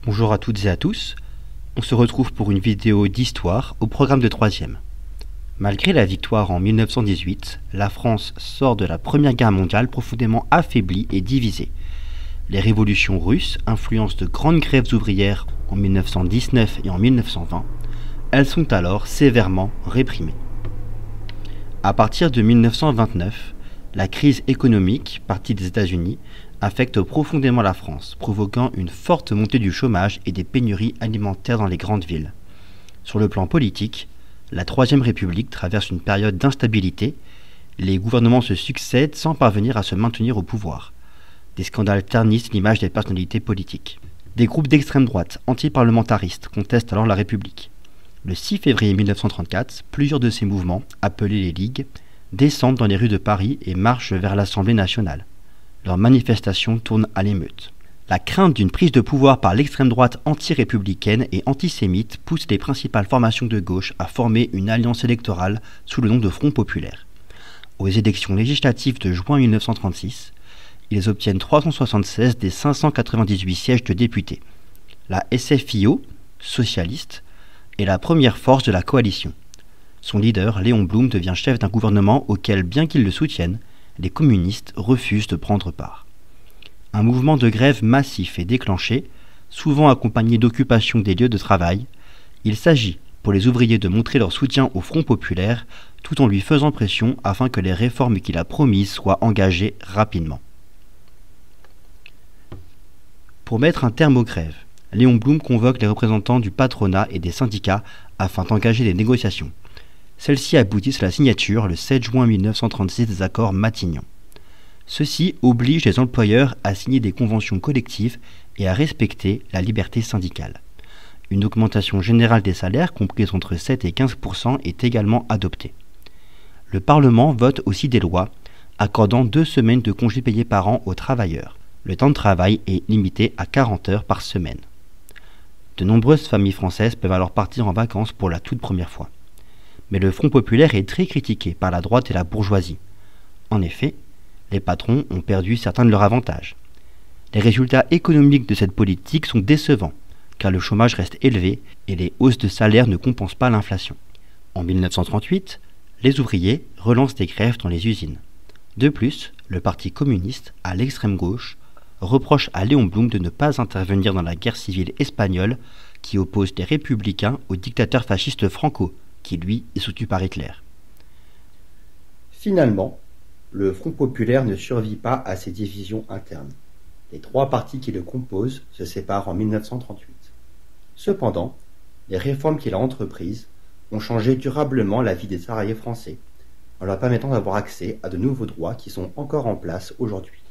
Bonjour à toutes et à tous, on se retrouve pour une vidéo d'histoire au programme de 3e. Malgré la victoire en 1918, la France sort de la Première Guerre mondiale profondément affaiblie et divisée. Les révolutions russes influencent de grandes grèves ouvrières en 1919 et en 1920. Elles sont alors sévèrement réprimées. À partir de 1929, la crise économique, partie des États-Unis, affecte profondément la France, provoquant une forte montée du chômage et des pénuries alimentaires dans les grandes villes. Sur le plan politique, la Troisième République traverse une période d'instabilité. Les gouvernements se succèdent sans parvenir à se maintenir au pouvoir. Des scandales ternissent l'image des personnalités politiques. Des groupes d'extrême droite anti-parlementaristes contestent alors la République. Le 6 février 1934, plusieurs de ces mouvements, appelés les Ligues, descendent dans les rues de Paris et marchent vers l'Assemblée nationale. Leurs manifestations tournent à l'émeute. La crainte d'une prise de pouvoir par l'extrême droite anti-républicaine et antisémite pousse les principales formations de gauche à former une alliance électorale sous le nom de Front populaire. Aux élections législatives de juin 1936, ils obtiennent 376 des 598 sièges de députés. La SFIO, socialiste, est la première force de la coalition. Son leader, Léon Blum, devient chef d'un gouvernement auquel, bien qu'il le soutienne, les communistes refusent de prendre part. Un mouvement de grève massif est déclenché, souvent accompagné d'occupation des lieux de travail. Il s'agit pour les ouvriers de montrer leur soutien au Front populaire tout en lui faisant pression afin que les réformes qu'il a promises soient engagées rapidement. Pour mettre un terme aux grèves, Léon Blum convoque les représentants du patronat et des syndicats afin d'engager des négociations. Celles-ci aboutissent à la signature le 7 juin 1936 des accords Matignon. Ceux-ci obligent les employeurs à signer des conventions collectives et à respecter la liberté syndicale. Une augmentation générale des salaires, comprise entre 7 et 15%, est également adoptée. Le Parlement vote aussi des lois accordant 2 semaines de congés payés par an aux travailleurs. Le temps de travail est limité à 40 heures par semaine. De nombreuses familles françaises peuvent alors partir en vacances pour la toute première fois. Mais le Front populaire est très critiqué par la droite et la bourgeoisie. En effet, les patrons ont perdu certains de leurs avantages. Les résultats économiques de cette politique sont décevants, car le chômage reste élevé et les hausses de salaire ne compensent pas l'inflation. En 1938, les ouvriers relancent des grèves dans les usines. De plus, le Parti communiste, à l'extrême gauche, reproche à Léon Blum de ne pas intervenir dans la guerre civile espagnole qui oppose les républicains au dictateur fasciste Franco, qui lui est soutenu par Hitler. Finalement, le Front populaire ne survit pas à ces divisions internes. Les 3 partis qui le composent se séparent en 1938. Cependant, les réformes qu'il a entreprises ont changé durablement la vie des salariés français, en leur permettant d'avoir accès à de nouveaux droits qui sont encore en place aujourd'hui.